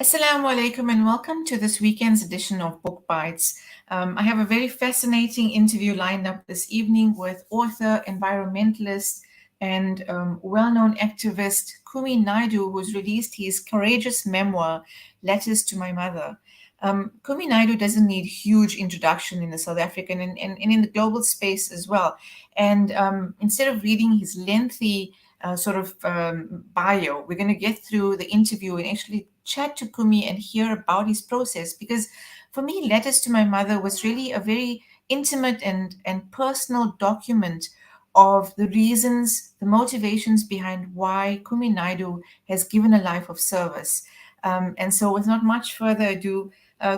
Assalamu alaikum and welcome to this weekend's edition of Book Bites. I have a very fascinating interview lined up this evening with author, environmentalist, and well-known activist Kumi Naidoo, who's released his courageous memoir, Letters to My Mother. Kumi Naidoo doesn't need huge introduction in the South African and in the global space as well. And instead of reading his lengthy bio, we're going to get through the interview and actually chat to Kumi and hear about his process. Because for me, Letters to My Mother was really a very intimate and personal document of the reasons, the motivations behind why Kumi Naidoo has given a life of service. And so, with not much further ado,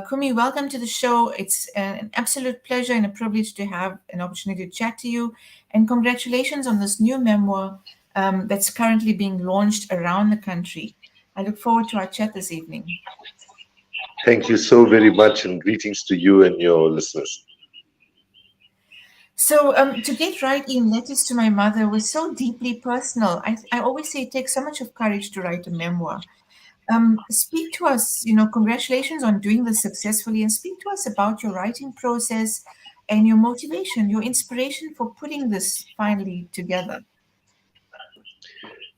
Kumi, welcome to the show. It's an absolute pleasure and a privilege to have an opportunity to chat to you. And congratulations on this new memoir that's currently being launched around the country. I look forward to our chat this evening. Thank you so very much, and greetings to you and your listeners. So, to get right in, Letters to My Mother was so deeply personal. I always say it takes so much of courage to write a memoir. Speak to us, congratulations on doing this successfully, and speak to us about your writing process and your motivation, your inspiration for putting this finally together.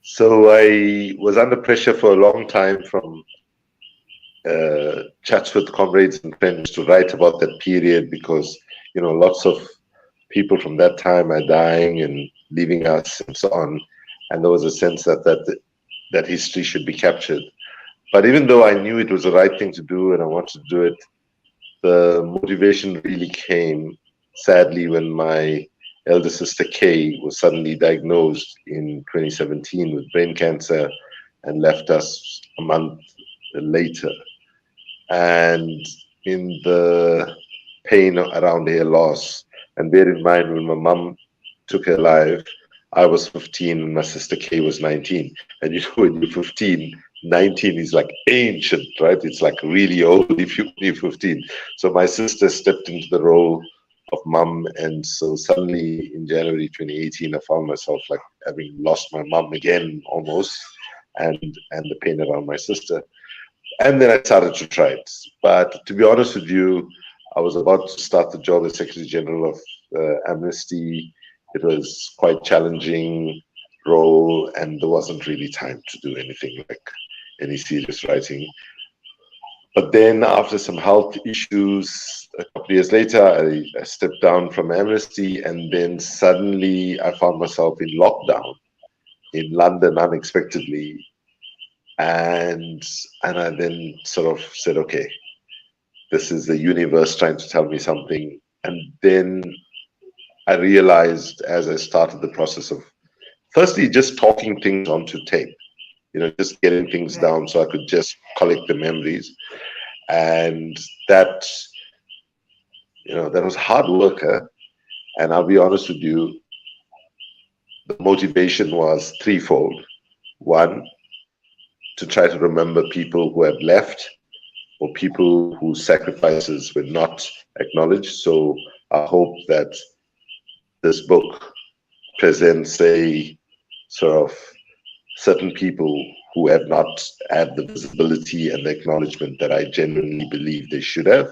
So I was under pressure for a long time from Chatsworth comrades and friends to write about that period because, lots of people from that time are dying and leaving us and so on. And there was a sense that history should be captured. But even though I knew it was the right thing to do and I wanted to do it, the motivation really came, sadly, when my elder sister Kay was suddenly diagnosed in 2017 with brain cancer and left us a month later. And in the pain around her loss, and bear in mind when my mum took her life, I was 15 and my sister Kay was 19. And when you're 15, 19 is like ancient, right? It's like really old if you're 15. So my sister stepped into the role of mum, and so suddenly in January 2018, I found myself like having lost my mum again almost, and the pain around my sister. And then I started to try it. But to be honest with you, I was about to start the job as Secretary General of Amnesty. It was quite challenging role, and there wasn't really time to do anything like any serious writing. But then, after some health issues, a couple of years later, I stepped down from Amnesty, and then suddenly I found myself in lockdown in London unexpectedly, and I then sort of said, okay, this is the universe trying to tell me something. And then I realized as I started the process of firstly just talking things onto tape, just getting things Right. down so I could just collect the memories. And that, that was hard work. And I'll be honest with you, the motivation was threefold. One, to try to remember people who had left or people whose sacrifices were not acknowledged. So I hope that this book presents a sort of certain people who have not had the visibility and the acknowledgement that I genuinely believe they should have.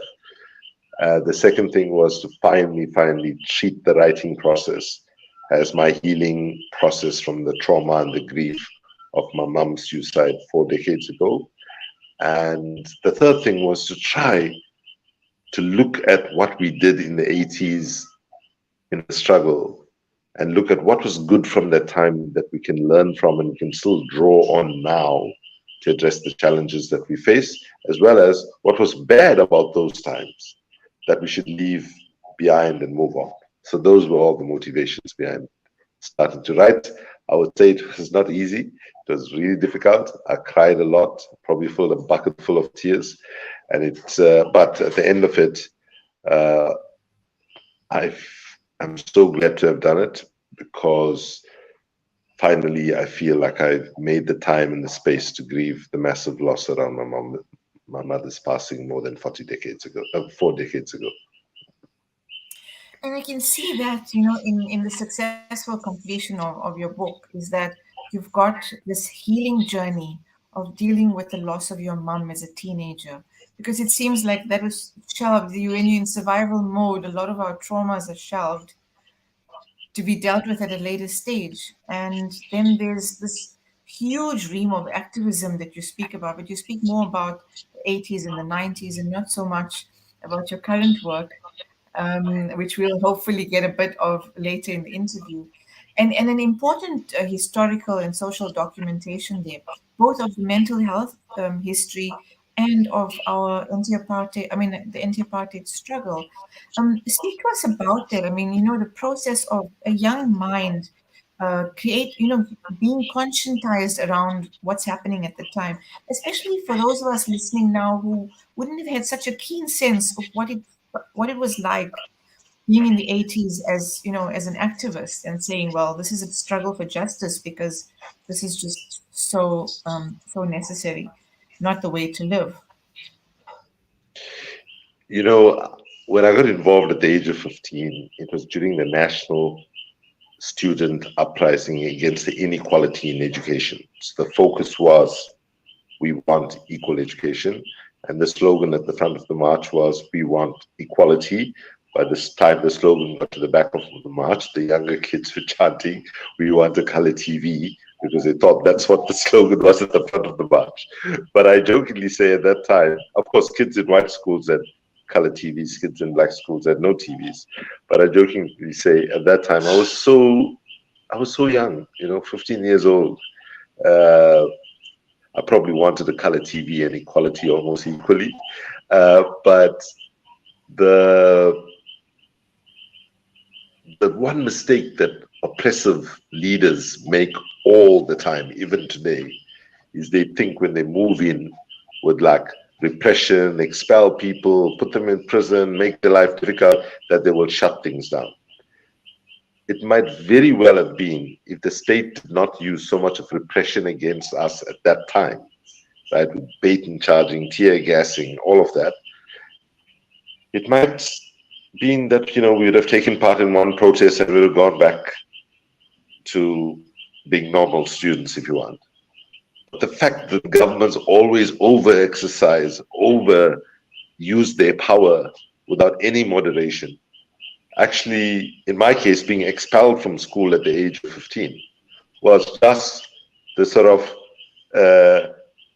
The second thing was to finally treat the writing process as my healing process from the trauma and the grief of my mom's suicide 4 decades ago. And the third thing was to try to look at what we did in the 80s in the struggle and look at what was good from that time that we can learn from and we can still draw on now to address the challenges that we face, as well as what was bad about those times that we should leave behind and move on. So those were all the motivations behind starting to write. I would say it was not easy. It was really difficult. I cried a lot, probably filled a bucket full of tears. And but at the end of it, uh, I'm so glad to have done it because finally I feel like I've made the time and the space to grieve the massive loss around my mother's passing more than 40 decades ago, 4 decades ago. And I can see that, in the successful completion of your book is that you've got this healing journey of dealing with the loss of your mom as a teenager? Because it seems like that was shelved. When you're in survival mode, a lot of our traumas are shelved to be dealt with at a later stage. And then there's this huge realm of activism that you speak about, but you speak more about the 80s and the 90s and not so much about your current work, which we'll hopefully get a bit of later in the interview. And an important historical and social documentation there, both of mental health history and of our anti-apartheid, I mean, the anti-apartheid struggle. Speak to us about that. I mean, the process of a young mind being conscientized around what's happening at the time, especially for those of us listening now who wouldn't have had such a keen sense of what it was like being in the 80s as as an activist and saying, well, this is a struggle for justice because this is just so necessary, not the way to live. You know, when I got involved at the age of 15, it was during the national student uprising against the inequality in education. So the focus was, we want equal education. And the slogan at the front of the march was, we want equality. By this time the slogan got to the back of the march, the younger kids were chanting, we want a color TV, because they thought that's what the slogan was at the front of the march. But I jokingly say at that time, of course, kids in white schools had color TVs, kids in black schools had no TVs. But I jokingly say at that time, I was so young, 15 years old. I probably wanted a color TV and equality almost equally. But the one mistake that oppressive leaders make all the time, even today, is they think when they move in with like repression, expel people, put them in prison, make their life difficult, that they will shut things down. It might very well have been, if the state did not use so much of repression against us at that time, right, with bait and charging, tear gassing, all of that, it might been that we would have taken part in one protest and we would have gone back to being normal students, if you want. But the fact that governments always over-exercise, over-use their power without any moderation, actually, in my case, being expelled from school at the age of 15 was just the sort of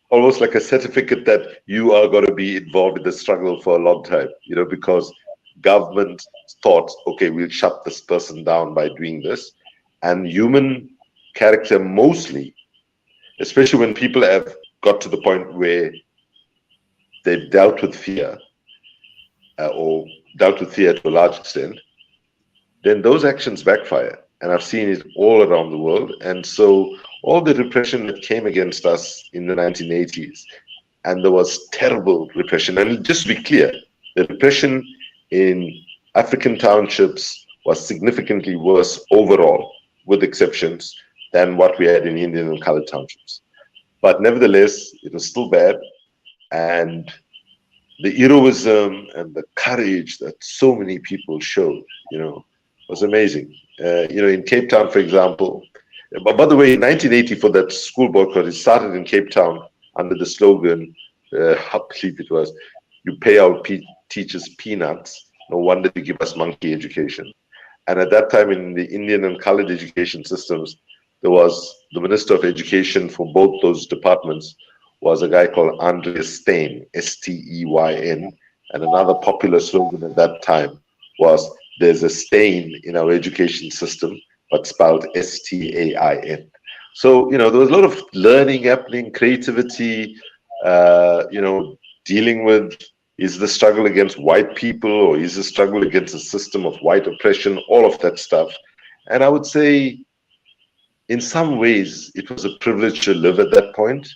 almost like a certificate that you are going to be involved in the struggle for a long time, because government thought, okay, we'll shut this person down by doing this. And human character mostly, especially when people have got to the point where they've dealt with fear, or dealt with fear to a large extent, then those actions backfire. And I've seen it all around the world. And so all the repression that came against us in the 1980s, and there was terrible repression. And just to be clear, the repression in African townships was significantly worse overall, with exceptions, than what we had in Indian and colored townships. But nevertheless, it was still bad. And the heroism and the courage that so many people showed, was amazing. In Cape Town, for example, but by the way, in 1980, for that school boycott, it started in Cape Town under the slogan, I believe it was, you pay our teachers peanuts, no wonder you give us monkey education. And at that time in the Indian and colored education systems, there was the Minister of Education for both those departments was a guy called Andreas Steyn, Steyn, and another popular slogan at that time was, there's a stain in our education system, but spelled Stain. So, there was a lot of learning happening, creativity, dealing with, is the struggle against white people or is the struggle against a system of white oppression, all of that stuff. And I would say, in some ways, it was a privilege to live at that point,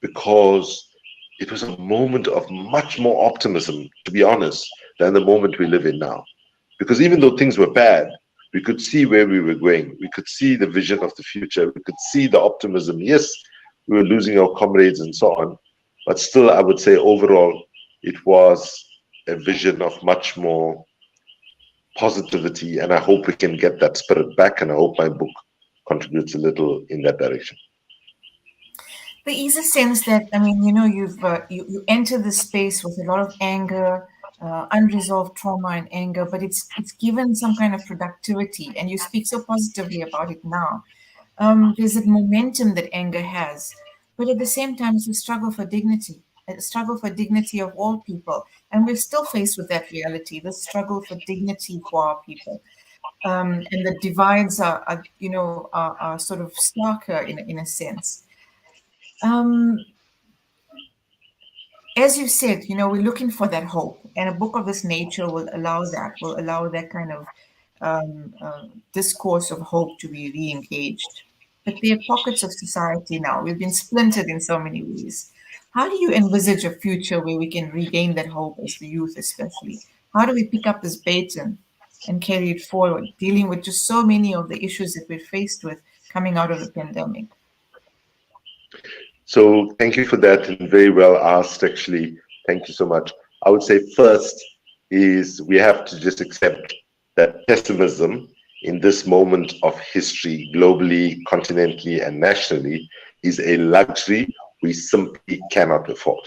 because it was a moment of much more optimism, to be honest, than the moment we live in now. Because even though things were bad, we could see where we were going. We could see the vision of the future. We could see the optimism. Yes, we were losing our comrades and so on, but still, I would say overall, it was a vision of much more positivity. And I hope we can get that spirit back. And I hope my book contributes a little in that direction. There is a sense that, I mean, you enter this space with a lot of anger, unresolved trauma and anger, but it's given some kind of productivity, and you speak so positively about it now. There's a momentum that anger has, but at the same time, it's a struggle for dignity of all people, and we're still faced with that reality, the struggle for dignity for our people. And the divides are sort of starker in a sense. Um, as you said, we're looking for that hope, and a book of this nature will allow that kind of discourse of hope to be re-engaged. But there are pockets of society now. We've been splintered in so many ways. How do you envisage a future where we can regain that hope as the youth, especially? How do we pick up this baton and carry it forward, dealing with just so many of the issues that we're faced with coming out of the pandemic? So thank you for that, and very well asked, actually. Thank you so much. I would say first is we have to just accept that pessimism in this moment of history, globally, continentally, and nationally, is a luxury we simply cannot afford.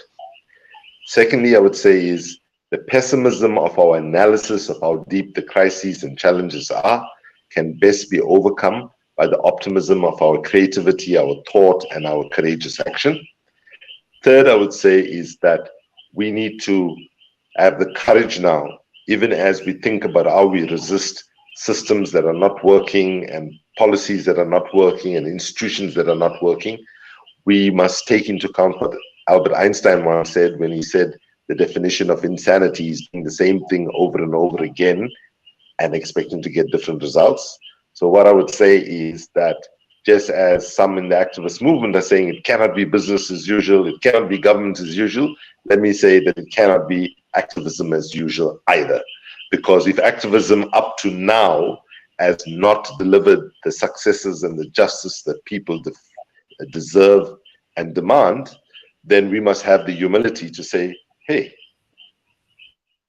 Secondly, I would say is the pessimism of our analysis of how deep the crises and challenges are can best be overcome by the optimism of our creativity, our thought, and our courageous action. Third, I would say is that we need to have the courage now, even as we think about how we resist systems that are not working and policies that are not working and institutions that are not working. We must take into account what Albert Einstein once said when he said the definition of insanity is doing the same thing over and over again and expecting to get different results. So what I would say is that just as some in the activist movement are saying it cannot be business as usual, it cannot be government as usual, let me say that it cannot be activism as usual either. Because if activism up to now has not delivered the successes and the justice that people deserve and demand, then we must have the humility to say, hey,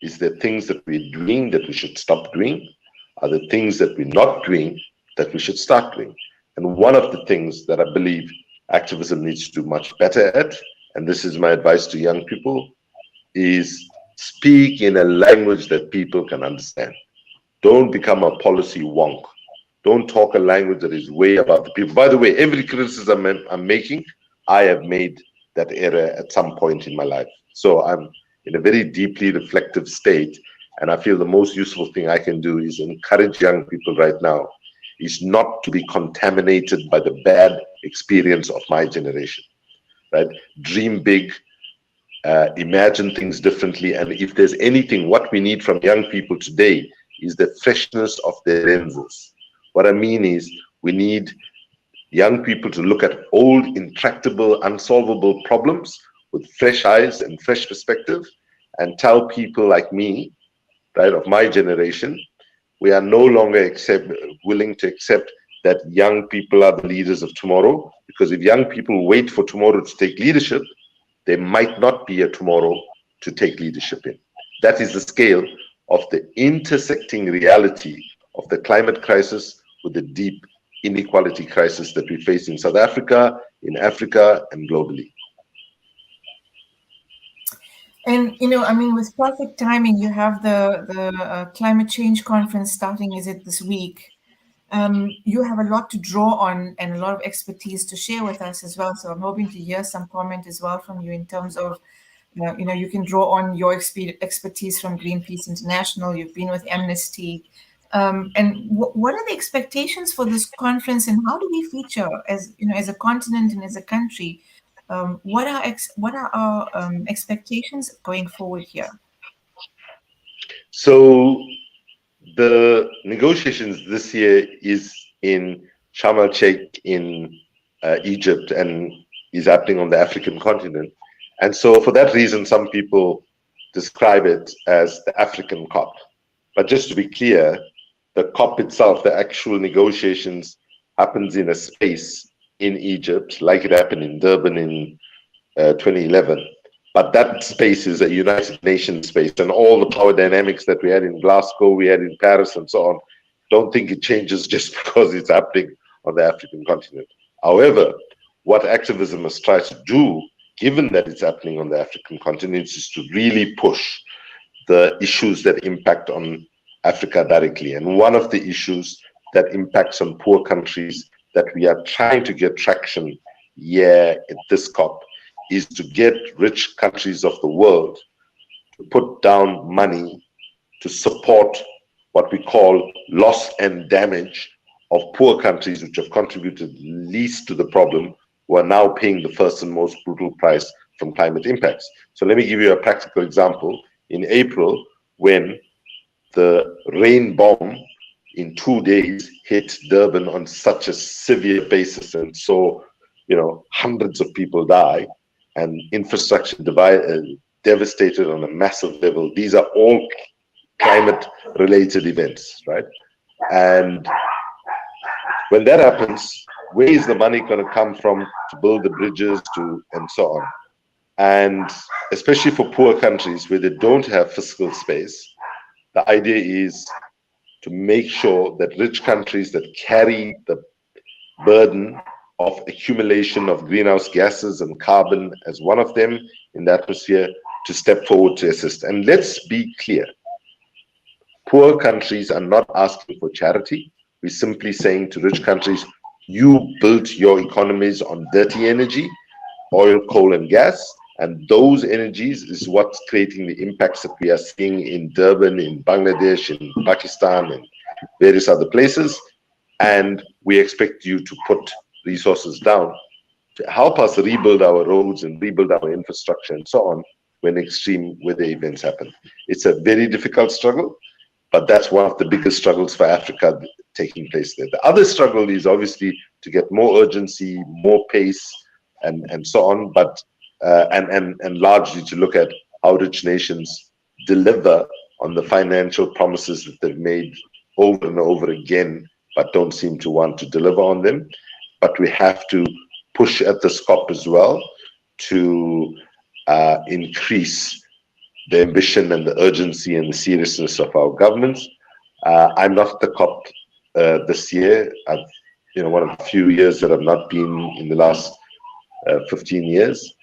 is there things that we're doing that we should stop doing? Are there things that we're not doing that we should start doing? And one of the things that I believe activism needs to do much better at, and this is my advice to young people, is speak in a language that people can understand. Don't become a policy wonk. Don't talk a language that is way above the people. By the way, every criticism I'm making, I have made that error at some point in my life. So I'm in a very deeply reflective state, and I feel the most useful thing I can do is encourage young people right now is not to be contaminated by the bad experience of my generation, right? Dream big, imagine things differently, and if there's anything, what we need from young people today is the freshness of their lenses. What I mean is we need young people to look at old, intractable, unsolvable problems with fresh eyes and fresh perspective and tell people like me, right, of my generation, we are no longer willing to accept that young people are the leaders of tomorrow, because if young people wait for tomorrow to take leadership, there might not be a tomorrow to take leadership in. That is the scale of the intersecting reality of the climate crisis with the deep inequality crisis that we face in South Africa, in Africa, and globally. And I mean, with perfect timing, you have the climate change conference starting. Is it this week? You have a lot to draw on and a lot of expertise to share with us as well. So I'm hoping to hear some comment as well from you in terms of, you can draw on your expertise from Greenpeace International. You've been with Amnesty. And what are the expectations for this conference, and how do we feature as a continent and as a country? What are our expectations going forward here? So the negotiations this year is in Sharm el-Sheikh in Egypt, and is happening on the African continent. And so for that reason, some people describe it as the African COP. But just to be clear, the COP itself, the actual negotiations, happens in a space in Egypt, like it happened in Durban in 2011. But that space is a United Nations space, and all the power dynamics that we had in Glasgow, we had in Paris, and so on, don't think it changes just because it's happening on the African continent. However, what activism has tried to do, given that it's happening on the African continent, is to really push the issues that impact on Africa directly. And one of the issues that impacts on poor countries that we are trying to get traction here at this COP is to get rich countries of the world to put down money to support what we call loss and damage of poor countries which have contributed least to the problem, who are now paying the first and most brutal price from climate impacts. So let me give you a practical example. In April, when the rain bomb in 2 days hit Durban on such a severe basis, and so, hundreds of people die and infrastructure devastated on a massive level. These are all climate-related events, right? And when that happens, where is the money going to come from to build the bridges and so on? And especially for poor countries where they don't have fiscal space, the idea is to make sure that rich countries that carry the burden of accumulation of greenhouse gases and carbon as one of them in the atmosphere, to step forward to assist. And let's be clear, poor countries are not asking for charity. We're simply saying to rich countries, you built your economies on dirty energy, oil, coal, and gas, and those energies is what's creating the impacts that we are seeing in Durban, in Bangladesh, in Pakistan, and various other places. And we expect you to put resources down to help us rebuild our roads and rebuild our infrastructure and so on when extreme weather events happen. It's a very difficult struggle, but that's one of the biggest struggles for Africa taking place there. The other struggle is obviously to get more urgency, more pace, and so on, but and largely to look at how rich nations deliver on the financial promises that they've made over and over again, but don't seem to want to deliver on them. But we have to push at the COP as well to increase the ambition and the urgency and the seriousness of our governments. I'm not at the COP this year. I've, one of the few years that I've not been in the last 15 years.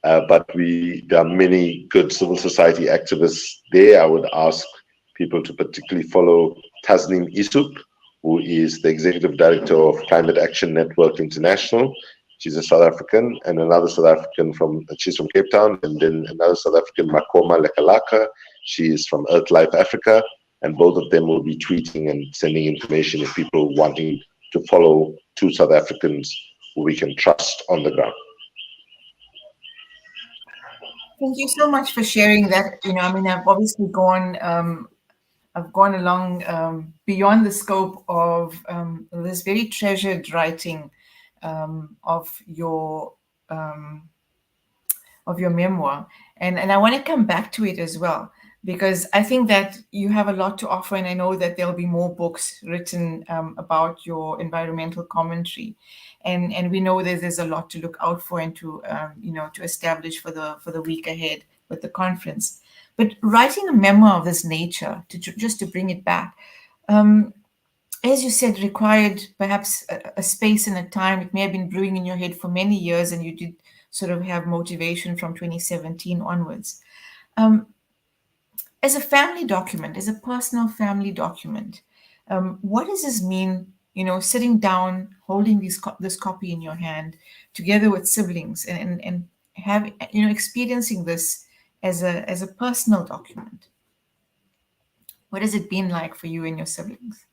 But there are many good civil society activists there. I would ask people to particularly follow Tasneem Issouf, who is the Executive Director of Climate Action Network International. She's a South African, and another South African she's from Cape Town, and then another South African, Makoma Lekalaka. She is from Earth Life Africa, and both of them will be tweeting and sending information if people wanting to follow two South Africans who we can trust on the ground. Thank you so much for sharing that. I've obviously gone along beyond the scope of this very treasured writing of your memoir, and I want to come back to it as well, because I think that you have a lot to offer, and I know that there'll be more books written about your environmental commentary, and we know that there's a lot to look out for and to to establish for the week ahead with the conference. But writing a memoir of this nature, just to bring it back, as you said, required perhaps a space and a time. It may have been brewing in your head for many years, and you did sort of have motivation from 2017 onwards. As a family document, as a personal family document, what does this mean, sitting down, holding this copy in your hand, together with siblings, and have, experiencing this as a personal document? What has it been like for you and your siblings?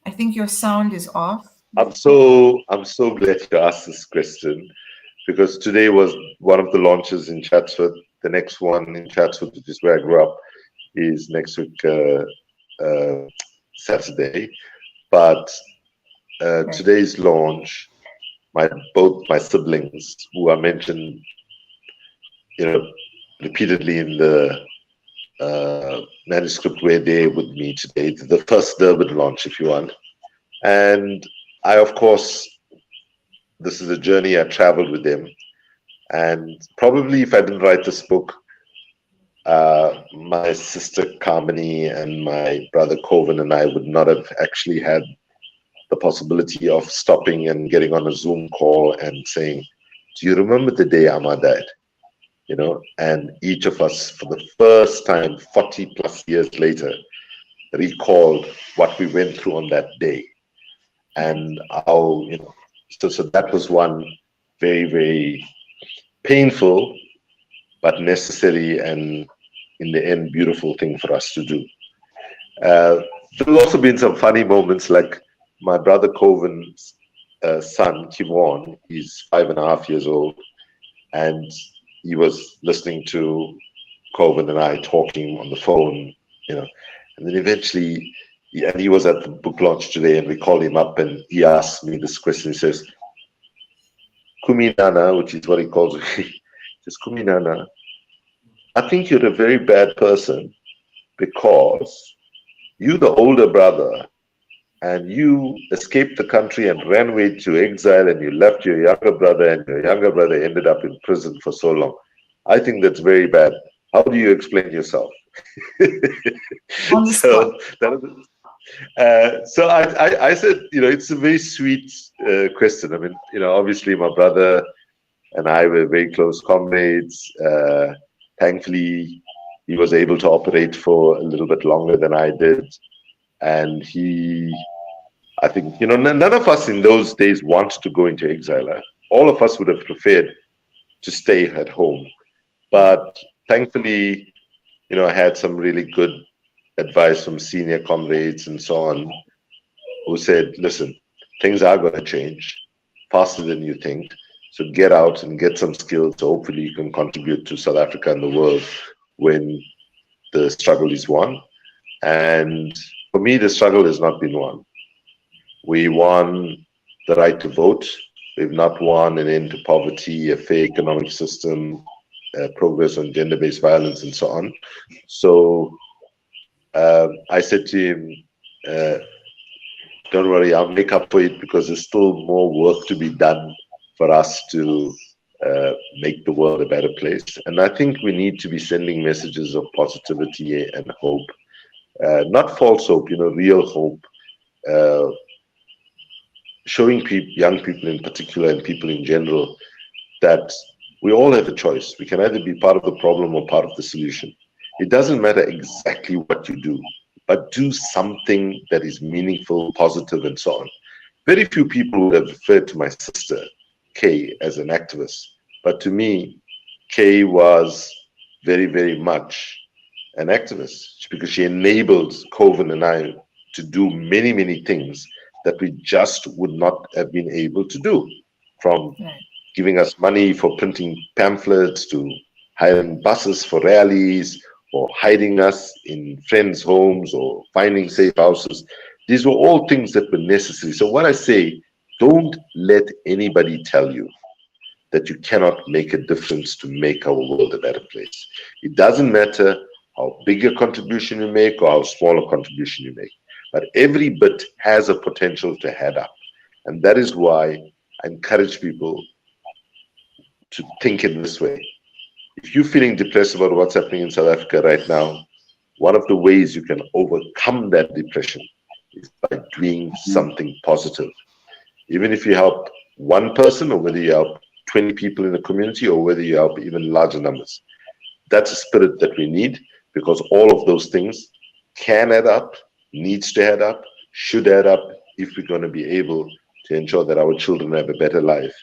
I think your sound is off. I'm so glad you asked this question, because today was one of the launches in Chatsworth. The next one in Chatsworth, which is where I grew up, is next week Saturday. But today's launch, both my siblings, who are mentioned, repeatedly in the manuscript, were there with me today. It's the first Durban launch, if you want. And I, of course, this is a journey I traveled with them. And probably if I didn't write this book, my sister Kamini and my brother Kovan and I would not have actually had the possibility of stopping and getting on a Zoom call and saying, "Do you remember the day Amma died?" You know, and each of us, for the first time, 40 plus years later, recalled what we went through on that day, and how, you know, so that was one very, very painful but necessary and in the end beautiful thing for us to do. There's also been some funny moments, like my brother Coven's son, Kivon, he's 5.5 years old, and he was listening to Coven and I talking on the phone, you know, and then eventually, and he was at the book launch today, and we called him up, and he asked me this question. He says, "Kumi Nana," which is what he calls me, he says, "Kumi Nana, I think you're a very bad person because you, the older brother, and you escaped the country and ran away to exile, and you left your younger brother, and your younger brother ended up in prison for so long. I think that's very bad. How do you explain yourself?" On the spot. So that was, so I said, you know, it's a very sweet question. I mean, you know, obviously my brother and I were very close comrades. Thankfully, he was able to operate for a little bit longer than I did. And I think, you know, none of us in those days wanted to go into exile. All of us would have preferred to stay at home. But thankfully, you know, I had some really good advice from senior comrades and so on, who said, "Listen, things are going to change faster than you think. So get out and get some skills. So hopefully you can contribute to South Africa and the world when the struggle is won." And for me, the struggle has not been won. We won the right to vote. We've not won an end to poverty, a fair economic system, progress on gender-based violence, and so on. So I said to him, "Don't worry, I'll make up for it, because there's still more work to be done for us to make the world a better place." And I think we need to be sending messages of positivity and hope, not false hope, you know, real hope, showing young people in particular and people in general that we all have a choice. We can either be part of the problem or part of the solution. It doesn't matter exactly what you do, but do something that is meaningful, positive, and so on. Very few people would have referred to my sister, Kay, as an activist. But to me, Kay was very, very much an activist, because she enabled Coven and I to do many, many things that we just would not have been able to do, from giving us money for printing pamphlets to hiring buses for rallies, or hiding us in friends' homes, or finding safe houses. These were all things that were necessary. So what I say, don't let anybody tell you that you cannot make a difference to make our world a better place. It doesn't matter how big a contribution you make or how small a contribution you make, but every bit has a potential to add up. And that is why I encourage people to think in this way. If you're feeling depressed about what's happening in South Africa right now, one of the ways you can overcome that depression is by doing something positive. Even if you help one person, or whether you help 20 people in the community, or whether you help even larger numbers. That's a spirit that we need, because all of those things can add up, needs to add up, should add up, if we're going to be able to ensure that our children have a better life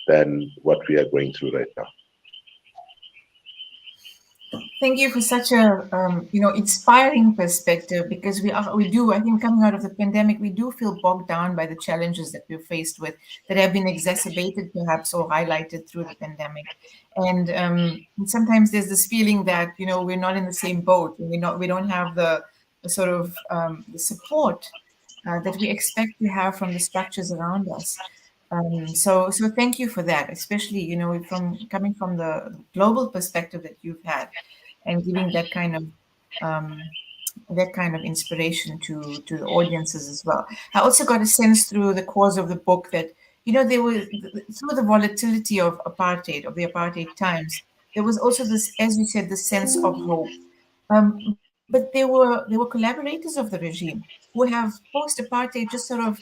than what we are going through right now. Thank you for such a inspiring perspective, because we do, I think, coming out of the pandemic, we do feel bogged down by the challenges that we're faced with, that have been exacerbated perhaps or highlighted through the pandemic. And sometimes there's this feeling that we're not in the same boat, and we don't have the sort of the support that we expect to have from the structures around us. So thank you for that, especially from coming from the global perspective that you've had, and giving that kind of inspiration to the audiences as well. I also got a sense through the course of the book that there was, through the volatility of the apartheid times, there was also this, as you said, this sense of hope. But there were collaborators of the regime who have post apartheid just sort of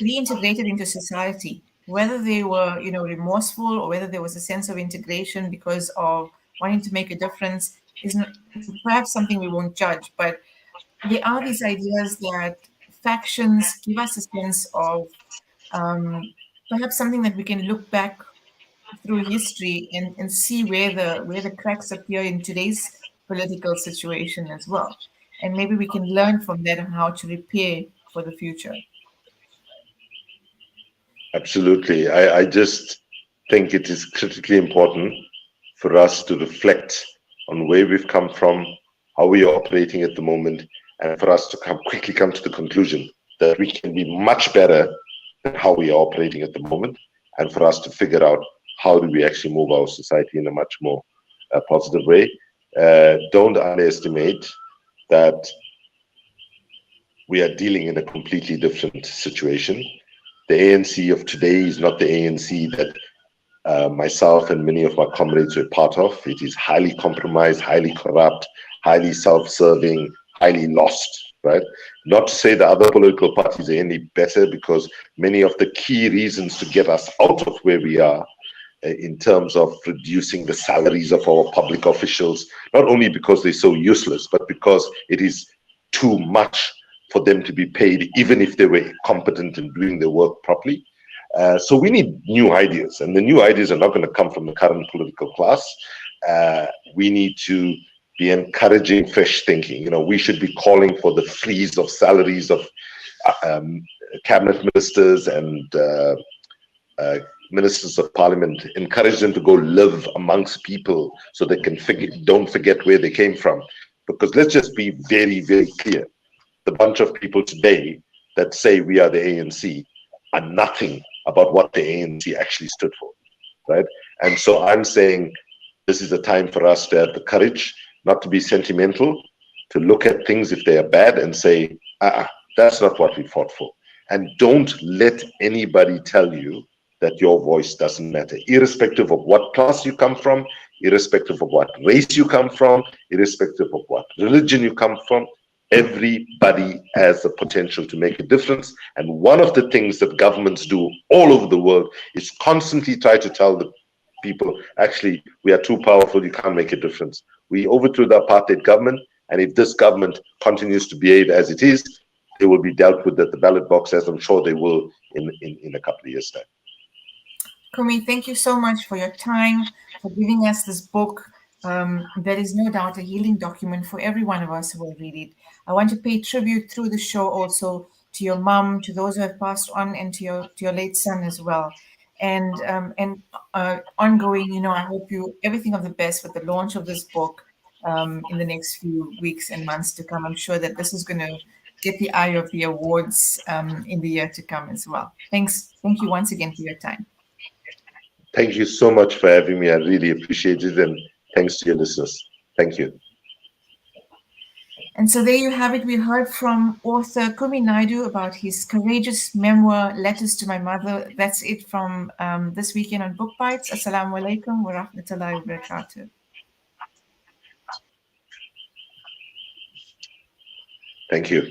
reintegrated into society, whether they were, remorseful, or whether there was a sense of integration because of wanting to make a difference, is perhaps something we won't judge. But there are these ideas that factions give us a sense of, perhaps something that we can look back through history and see where the cracks appear in today's political situation as well. And maybe we can learn from that on how to repair for the future. Absolutely. I just think it is critically important for us to reflect on where we've come from, how we are operating at the moment, and for us to quickly come to the conclusion that we can be much better than how we are operating at the moment, and for us to figure out how do we actually move our society in a much more positive way. Don't underestimate that we are dealing in a completely different situation. The ANC of today is not the ANC that myself and many of my comrades were part of. It is highly compromised, highly corrupt, highly self-serving, highly lost, right? Not to say the other political parties are any better, because many of the key reasons to get us out of where we are in terms of reducing the salaries of our public officials, not only because they're so useless, but because it is too much for them to be paid, even if they were competent in doing their work properly. So we need new ideas, and the new ideas are not going to come from the current political class. We need to be encouraging fresh thinking. We should be calling for the freeze of salaries of cabinet ministers and ministers of parliament, encourage them to go live amongst people so they can don't forget where they came from. Because let's just be very, very clear. The bunch of people today that say we are the ANC are nothing about what the ANC actually stood for, right? And so I'm saying this is a time for us to have the courage not to be sentimental, to look at things if they are bad and say, that's not what we fought for. And don't let anybody tell you that your voice doesn't matter, irrespective of what class you come from, irrespective of what race you come from, irrespective of what religion you come from. Everybody has the potential to make a difference. And one of the things that governments do all over the world is constantly try to tell the people, actually, we are too powerful, you can't make a difference. We overthrew the apartheid government, and if this government continues to behave as it is, they will be dealt with at the ballot box, as I'm sure they will in a couple of years' time. Kumi, thank you so much for your time, for giving us this book. That is no doubt a healing document for every one of us who will read it. I want to pay tribute through the show also to your mom, to those who have passed on, and to your late son as well. And ongoing, I hope you everything of the best with the launch of this book in the next few weeks and months to come. I'm sure that this is going to get the eye of the awards in the year to come as well. Thank you once again for your time. Thank you so much for having me. I really appreciate it. And thanks to your listeners. Thank you. And so there you have it. We heard from author Kumi Naidoo about his courageous memoir, Letters to My Mother. That's it from this weekend on BookBytes. Assalamu alaikum wa rahmatullahi wa barakatuh. Thank you.